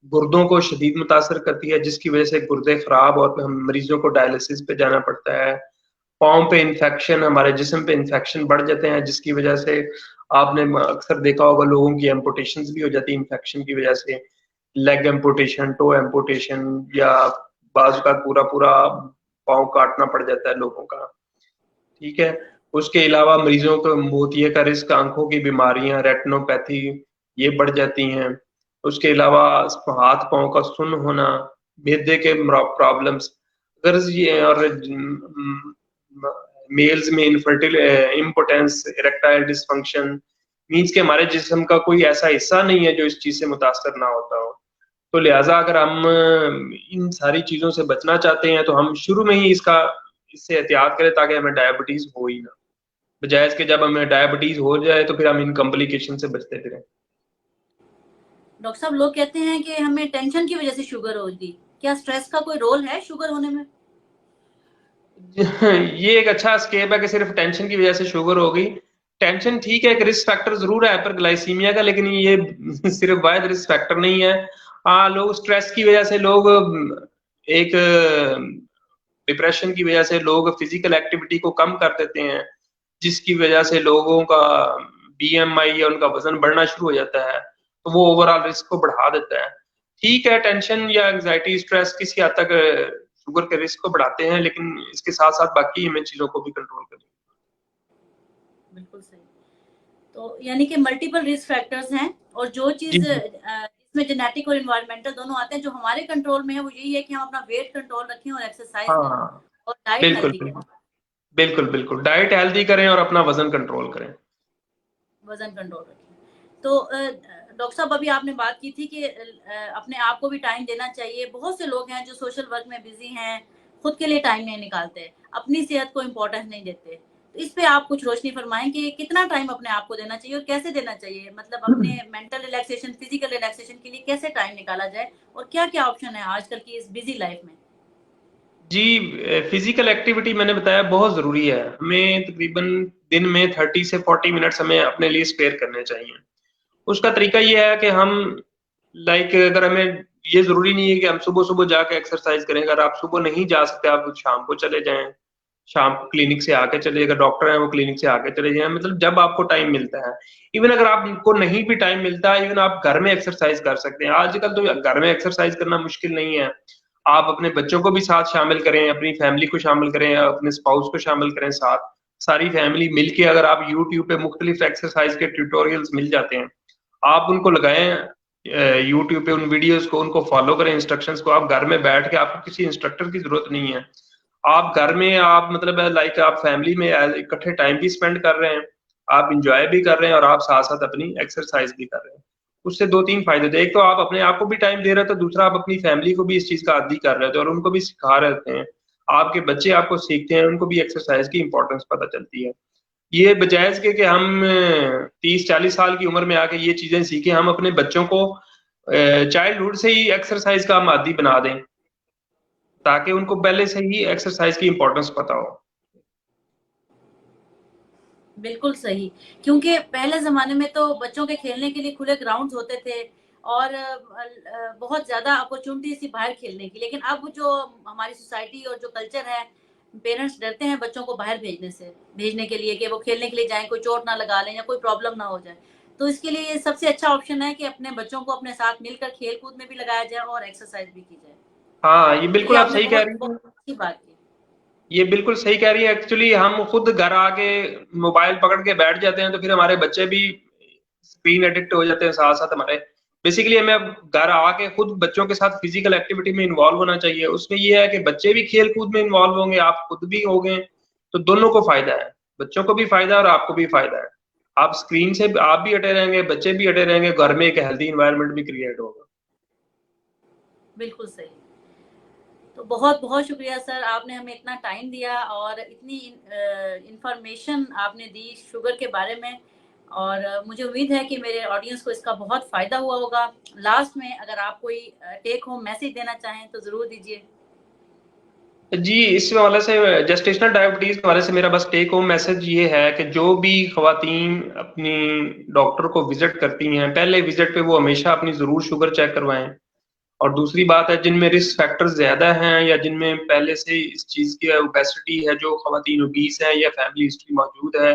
गुर्दों को शदीद मुतासर करती है, जिसकी वजह से गुर्दे खराब और मरीजों को डायलिसिस पे जाना पड़ता है। पाँव पे इन्फेक्शन, हमारे जिस्म पे इन्फेक्शन बढ़ जाते हैं, जिसकी वजह से आपने अक्सर देखा होगा लोगों की एम्पुटेशंस भी हो जाती है इन्फेक्शन की वजह से। लेग एम्पुटेशन, टो एम्पुटेशन, या बाजू का पूरा पूरा पाँव काटना पड़ जाता है लोगों का, ठीक है। उसके अलावा मरीजों को मोतिये का रिस्क, आंखों की बीमारियां, रेटिनोपैथी, ये बढ़ जाती हैं। उसके अलावा हाथ पाँव का सुन्न होना, मिर्दे के प्रॉब्लम्स, गर्ज ये और मेल्स में इनफर्टिल इम्पोटेंस, इरेक्टाइल डिसफंक्शन, मीन्स कि हमारे जिस्म का कोई ऐसा हिस्सा नहीं है जो इस चीज से मुतासर ना होता हो। तो लिहाजा अगर हम इन सारी चीजों से बचना चाहते हैं तो हम शुरू में ही इससे एहतियात करें ताकि हमें डायबिटीज हो ही ना, बजाय इसके जब हमें डायबिटीज हो जाए तो फिर हम इन कॉम्प्लिकेशन से बचते फिरें। डॉक्टर साहब, लोग कहते हैं कि हमें टेंशन की वजह से शुगर होगी, क्या स्ट्रेस का कोई रोल है शुगर होने में? ये एक अच्छा स्केप है कि सिर्फ टेंशन की वजह से शुगर हो गई। टेंशन ठीक है, एक रिस्क फैक्टर जरूर है हाइपरग्लाइसीमिया का, लेकिन ये सिर्फ वाहिद रिस्क फैक्टर नहीं है। हाँ, लोग स्ट्रेस की वजह से, लोग एक डिप्रेशन की वजह से लोग फिजिकल एक्टिविटी को कम कर देते हैं, जिसकी वजह से लोगों का बीएमआई या उनका वजन बढ़ना शुरू हो जाता है, तो वो ओवरऑल रिस्क को बढ़ा देता है। ठीक है, टेंशन या एंजाइटी, स्ट्रेस किसी हद तक शुगर के रिस्क को बढ़ाते हैं, लेकिन इसके साथ साथ बाकी हमें चीजों को भी कंट्रोल करनी। बिल्कुल सही। तो यानी कि मल्टीपल रिस्क फैक्टर्स हैं, और जो चीज इसमें जेनेटिक और एनवायरमेंटल दोनों आते हैं, जो हमारे कंट्रोल में है वो यही है कि हम अपना वेट कंट्रोल रखें और एक्सरसाइज करें हाँ, और डाइट बिल्कुल हेल्दी बिल्कुल करें। बिल्कुल बिल्कुल, डाइट हेल्दी करें और अपना वजन कंट्रोल करें। वजन कंट्रोल रखें। तो डॉक्टर साहब, अभी आपने बात की थी कि अपने आप को भी टाइम देना चाहिए। बहुत से लोग हैं जो सोशल वर्क में बिजी हैं, खुद के लिए टाइम नहीं निकालते, अपनी सेहत को इम्पोर्टेंस नहीं देते। तो इस पे आप कुछ रोशनी फरमाएं कि कितना टाइम अपने आप को देना चाहिए और कैसे देना चाहिए, मतलब अपने मेंटल रिलैक्सेशन, फिजिकल रिलैक्सेशन के लिए कैसे टाइम निकाला जाए, और क्या क्या ऑप्शन है आजकल की इस बिजी लाइफ में? जी, फिजिकल एक्टिविटी मैंने बताया बहुत ज़रूरी है। हमें तकरीबन दिन में 30 से 40 मिनट्स हमें अपने लिए स्पेयर करने चाहिए। उसका तरीका ये है कि हम अगर हमें ये ज़रूरी नहीं है कि हम सुबह-सुबह जाके एक्सरसाइज़ करें। अगर आप सुबह नहीं जा सकते, आप शाम को चले जाएँ। शाम को क्लिनिक से आके चले, अगर डॉक्टर हैं वो क्लिनिक से आके चले जाएँ, मतलब जब आपको टाइम मिलता है। इवन अगर आपको नहीं भी टाइम मिलता है, इवन आप घर में एक्सरसाइज़ कर सकते हैं। आजकल तो घर में एक्सरसाइज़ करना मुश्किल नहीं है। आप अपने बच्चों को भी साथ शामिल करें, अपनी फैमिली को शामिल करें, अपने स्पाउस को शामिल करें साथ। सारी फैमिली मिलके अगर आप यूट्यूब पे मुख्तलिफ एक्सरसाइज़ के ट्यूटोरियल्स मिल जाते हैं। आप उनको लगाएँ यूट्यूब पे उन वीडियोज़ को, उनको फ़ॉलो करें इंस्ट्रक्शंस को। आप घर में बैठ के, आपको किसी इंस्ट्रक्टर की ज़रूरत नहीं है। आप घर में आप मतलब आप फैमिली में इकट्ठे टाइम भी स्पेंड कर रहे हैं, आप एन्जॉय भी कर रहे हैं और आप साथ-साथ अपनी एक्सरसाइज़ भी कर रहे हैं। उससे 2-3 फ़ायदे होते हैं। एक तो आप अपने आप को भी टाइम दे रहे हो, तो दूसरा आप अपनी फैमिली को भी इस चीज़ का आदी कर रहे होते हैं और उनको भी सिखा रहे होते हैं। आपके बच्चे आपको सीखते हैं, उनको भी एक्सरसाइज़ की इम्पोर्टेंस पता चलती है। ये बजाय इसके कि हम 30-40 साल की उम्र में आके ये चीज़ें सीखें, हम अपने बच्चों को चाइल्डहुड से ही एक्सरसाइज़ का हम आदी बना दें, ताकि उनको पहले से ही एक्सरसाइज़ की इम्पोर्टेंस पता हो। बिल्कुल सही, क्योंकि पहले ज़माने में तो बच्चों के खेलने के लिए खुले ग्राउंड्स होते थे और बहुत ज़्यादा अपॉर्च्युनिटी थी बाहर खेलने की। लेकिन अब जो हमारी सोसाइटी और जो कल्चर है, पेरेंट्स डरते हैं बच्चों को बाहर भेजने के लिए कि वो खेलने के लिए जाएँ, कोई चोट ना लगा लें या कोई प्रॉब्लम ना हो जाए। तो इसके लिए ये सबसे अच्छा ऑप्शन है कि अपने बच्चों को अपने साथ मिलकर खेल-कूद में भी लगाया जाए और एक्सरसाइज़ भी की जाए। हाँ, ये तो ये बिल्कुल आप आपने सही कह बहुत रही बहुत हैं। अच्छी बात की। ये बिल्कुल सही कह रही है। एक्चुअली हम खुद घर आके मोबाइल पकड़ के बैठ जाते हैं, तो फिर हमारे बच्चे भी स्क्रीन एडिक्ट हो जाते हैं साथ-साथ हमारे। बेसिकली हमें अब घर आके खुद बच्चों के साथ फिज़िकल एक्टिविटी में इन्वॉल्व होना चाहिए। उसमें ये है कि बच्चे भी खेल-कूद में इन्वॉल्व होंगे, आप खुद भी होंगे, तो दोनों को फ़ायदा है। बच्चों को भी फ़ायदा है और आपको भी फ़ायदा है। आप स्क्रीन से आप भी हटे रहेंगे, बच्चे भी हटे रहेंगे, घर में एक हेल्दी एनवायरनमेंट भी क्रिएट होगा। बिल्कुल सही। तो बहुत-बहुत शुक्रिया सर, आपने हमें इतना टाइम दिया और इतनी इन्फॉर्मेशन आपने दी शुगर के बारे में, और मुझे उम्मीद है कि मेरे ऑडियंस को इसका बहुत फ़ायदा हुआ होगा। लास्ट में अगर आप कोई टेक होम मैसेज देना चाहें तो ज़रूर दीजिए। जी, इस हवाले से जेस्टेशनल डायबिटीज़ के हवाले से मेरा बस टेक होम मैसेज ये है कि जो भी ख़वातीन अपनी डॉक्टर को विज़िट करती हैं, पहले विज़िट पे वो हमेशा अपनी ज़रूर शुगर चेक करवाएँ। और दूसरी बात है, जिनमें रिस्क फैक्टर्स ज़्यादा हैं या जिनमें पहले से इस चीज़ की ओबेसिटी है, जो ख़वातीन ओबीस हैं या फैमिली हिस्ट्री मौजूद है,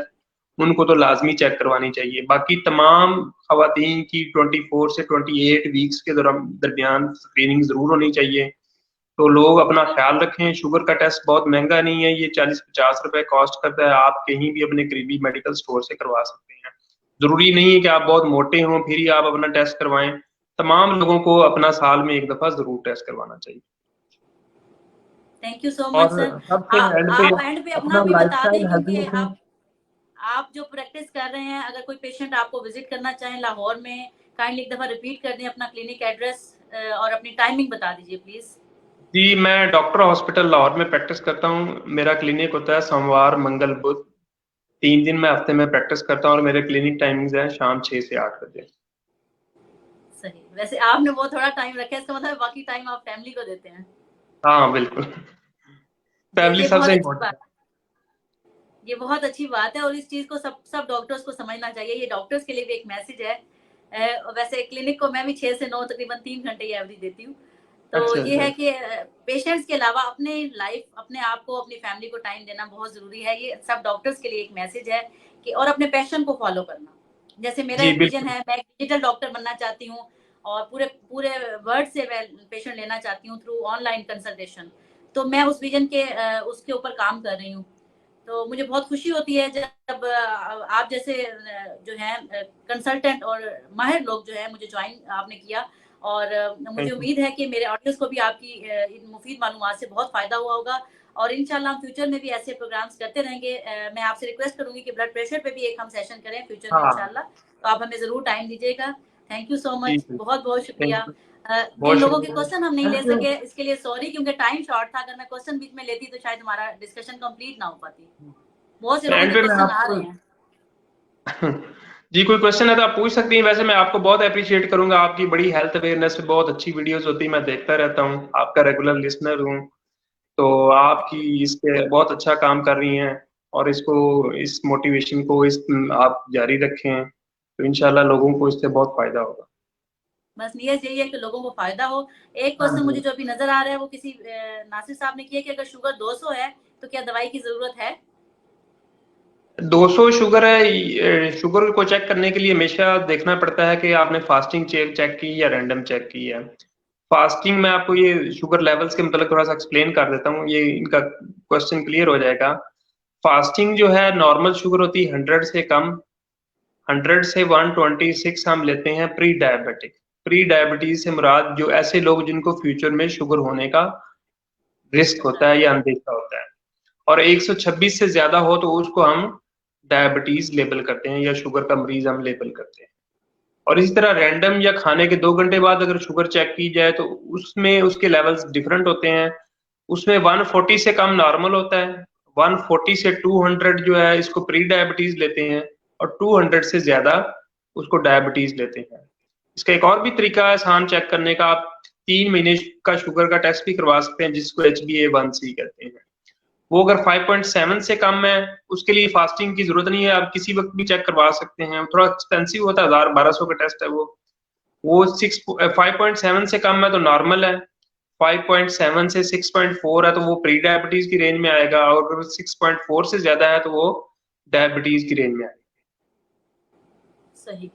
उनको तो लाज़मी चेक करवानी चाहिए। बाकी तमाम ख़वातीन की 24 से 28 वीक्स के दरमियान स्क्रीनिंग ज़रूर होनी चाहिए। तो लोग अपना ख्याल रखें। शुगर का टेस्ट बहुत महंगा नहीं है, ये 40-50 रुपए कॉस्ट करता है। आप कहीं भी अपने करीबी मेडिकल स्टोर से करवा सकते हैं। जरूरी नहीं है कि आप बहुत मोटे हों फिर ही आप अपना टेस्ट करवाएं। तमाम लोगों को अपना साल में एक दफा जरूर टेस्ट करवाना चाहिए। थैंक यू सो मच और सर। सबसे आप एंड पे अपना अपना भी बता लाइफस्टाइल दें, हेल्दी क्योंकि रखें। आप जो प्रैक्टिस कर रहे हैं, अगर कोई पेशेंट आपको विजिट करना चाहे लाहौर में, काइंडली एक दफा रिपीट कर दें अपना क्लिनिक एड्रेस और अपनी टाइमिंग बता दीजिए प्लीज। जी, मैं डॉक्टर हॉस्पिटल लाहौर में प्रैक्टिस करता हूँ। मेरा क्लिनिक होता है सोमवार, मंगल, बुध, 3 दिन मैं हफ्ते में प्रैक्टिस करता हूँ और मेरे क्लिनिक टाइमिंग्स हैं शाम 6 से 8 बजे। सही, वैसे आपने वो थोड़ा टाइम रखा है, इसका मतलब बाकी टाइम आप फैमिली को देते हैं। हाँ, बिल्कुल। फैमिली ये बहुत सबसे अच्छी इम्पोर्टेंट बात, ये बहुत अच्छी बात है और इस चीज को सब सब डॉक्टर्स को समझना चाहिए। ये डॉक्टर्स के लिए भी एक मैसेज है। वैसे क्लिनिक को मैं भी 6 से 9 तकरीबन 3 घंटे की एवरेज देती हूँ। है। तो अच्छा, ये अच्छा। है कि पेशेंट्स के अलावा अपने लाइफ, अपने आप को, अपनी फैमिली को टाइम देना बहुत ज़रूरी है। ये सब डॉक्टर्स के लिए एक मैसेज है कि और अपने पैशन को फॉलो करना। जैसे मेरा जी, एक विजन बिल्कुल। है, मैं एक डिजिटल डॉक्टर बनना चाहती हूँ और पूरे पूरे वर्ल्ड से मैं पेशेंट लेना चाहती हूँ थ्रू ऑनलाइन कंसल्टेशन। तो मैं उस विजन के उसके ऊपर काम कर रही हूँ। तो मुझे बहुत खुशी होती है जब आप जैसे जो है कंसल्टेंट और माहिर लोग जो है मुझे ज्वाइन आपने किया। और मुझे थैंक यू। उम्मीद है कि मेरे ऑडियंस को भी आपकी इन मुफीद मालूमात से बहुत फ़ायदा हुआ होगा और इंशाल्लाह हम फ्यूचर में भी ऐसे प्रोग्राम्स करते रहेंगे। मैं आपसे रिक्वेस्ट करूंगी कि ब्लड प्रेशर पे भी एक हम सेशन करें फ्यूचर में हाँ, इंशाल्लाह। तो आप हमें ज़रूर टाइम दीजिएगा। थैंक यू सो जी, मच, बिल्कुल। बहुत बहुत थैंक शुक्रिया। यू। जिन बहुत लोगों के शुक्रिया। क्वेश्चन हम नहीं ले थैंक यू। सके इसके लिए सॉरी, क्योंकि टाइम शॉर्ट था। अगर मैं क्वेश्चन बीच में लेती तो शायद हमारा डिस्कशन कंप्लीट ना हो पाती। बहुत से लोगों एंड के पे मैं क्वेश्चन आ आपको रहे हैं। जी, कोई क्वेश्चन है तो आप पूछ सकती हैं। वैसे मैं आपको बहुत एप्रिशिएट करूंगा, आपकी बड़ी हेल्थ अवेयरनेस पे बहुत अच्छी वीडियोस होती है, मैं देखता रहता हूँ, आपका रेगुलर लिसनर हूँ। तो आपकी इस पे बहुत अच्छा काम कर रही हैं और इसको, इस मोटिवेशन को आप जारी रखें, तो इंशाल्लाह लोगों को इससे बहुत फायदा होगा। बस नियत यही है कि लोगों को फायदा हो। एक हाँ क्वेश्चन जी। मुझे जो अभी नजर आ रहा है वो किसी नासिर साहब ने किया कि अगर शुगर 200 है तो क्या दवाई की जरूरत है? 200 शुगर है, शुगर को चेक करने के लिए हमेशा देखना पड़ता है कि आपने फास्टिंग चेक की या रैंडम चेक की है। फास्टिंग में आपको ये शुगर लेवल्स के मतलब थोड़ा सा एक्सप्लेन कर देता हूँ, ये इनका क्वेश्चन क्लियर हो जाएगा। फास्टिंग जो है, नॉर्मल शुगर होती है 100 से कम, 100 से 126 हम लेते हैं प्री डायबिटिक। प्री डायबिटीज से मुराद जो ऐसे लोग जिनको फ्यूचर में शुगर होने का रिस्क होता है या अंदेशा होता है। और 126 से ज्यादा हो तो उसको हम डायबिटीज लेबल करते हैं या शुगर का मरीज हम लेबल करते हैं। और इसी तरह रैंडम या खाने के 2 घंटे बाद अगर शुगर चेक की जाए तो उसमें उसके लेवल्स डिफरेंट होते हैं। उसमें 140 से कम नॉर्मल होता है, 140 से 200 जो है इसको प्री डायबिटीज लेते हैं, और 200 से ज्यादा उसको डायबिटीज लेते हैं। इसका एक और भी तरीका है आसान चेक करने का, आप 3 महीने का शुगर का टेस्ट भी करवा सकते हैं जिसको HbA1c कहते हैं। वो अगर 5.7 से कम है उसके लिए फास्टिंग की जरूरत नहीं है, आप किसी वक्त भी चेक करवा सकते हैं। थोड़ा एक्सपेंसिव होता है, 1000-1200 का टेस्ट है वो 5.7 से कम है तो नॉर्मल है, 5.7 से 6.4 है तो वो प्री डायबिटीज की रेंज में आएगा, और अगर 6.4 से ज्यादा है तो वो डायबिटीज की रेंज में आएगा। सही।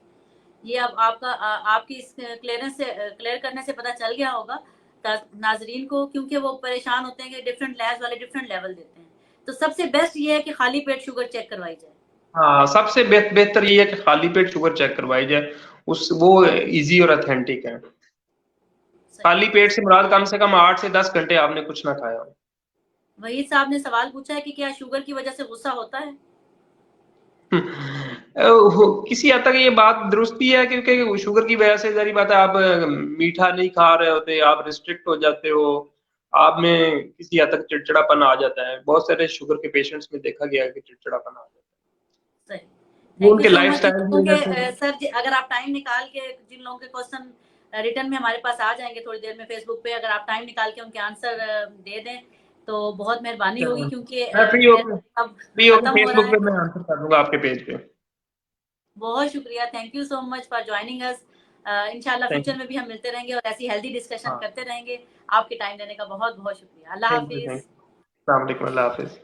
ये अब आपका आपकी इस क्लियरेंस से क्लियर करने से पता चल गया होगा नाजरीन को, क्योंकि वो परेशान होते हैं कि डिफरेंट लैब्स वाले डिफरेंट लेवल देते हैं। तो सबसे बेस्ट ये है कि खाली पेट शुगर चेक करवाई जाए। हाँ, सबसे बेहतर ये है कि खाली पेट शुगर चेक करवाई जाए, उस वो इजी और ऑथेंटिक है। सही। खाली पेट से मुराद कम से कम 8 से 10 घंटे आपने कुछ ना खाया हो। वहीद साहब ने सवाल पूछा है कि क्या शुगर की वजह से गुस्सा होता है? किसी हद तक ये बात दुरुस्त भी है, क्योंकि शुगर की वजह से जारी बात है, आप मीठा नहीं खा रहे होते, आप रिस्ट्रिक्ट हो जाते हो, आप में किसी हद तक चिड़चिड़ापन आ जाता है। बहुत सारे शुगर के पेशेंट्स में देखा गया है कि चिड़चिड़ापन आ जाता है, सही। वो थैंक यू उनके सो मच। जिन लाइफस्टाइल की लोगों वजह से। के सर जी, अगर आप टाइम निकाल के, जिन लोगों के क्वेश्चन रिटर्न में हमारे पास आ जाएंगे थोड़ी देर में फेसबुक पे, अगर आप टाइम निकाल के उनके आंसर दे दें तो बहुत मेहरबानी होगी, क्योंकि मैं मेरा अब फ्री होकर खत्म हो रहा फेसबुक है। पे मैं आंसर कर दूंगा आपके पेज पे। बहुत शुक्रिया, thank you so much for joining us. इंशाल्लाह थैंक फ्यूचर यू। में भी हम मिलते रहेंगे और ऐसी हेल्दी डिस्कशन हाँ, करते रहेंगे। आपके टाइम देने का बहुत बहुत शुक्रिया। अल्लाह थैंक यू। हाफिज। अस्सलाम वालेकुम, अल्लाह हाफिज।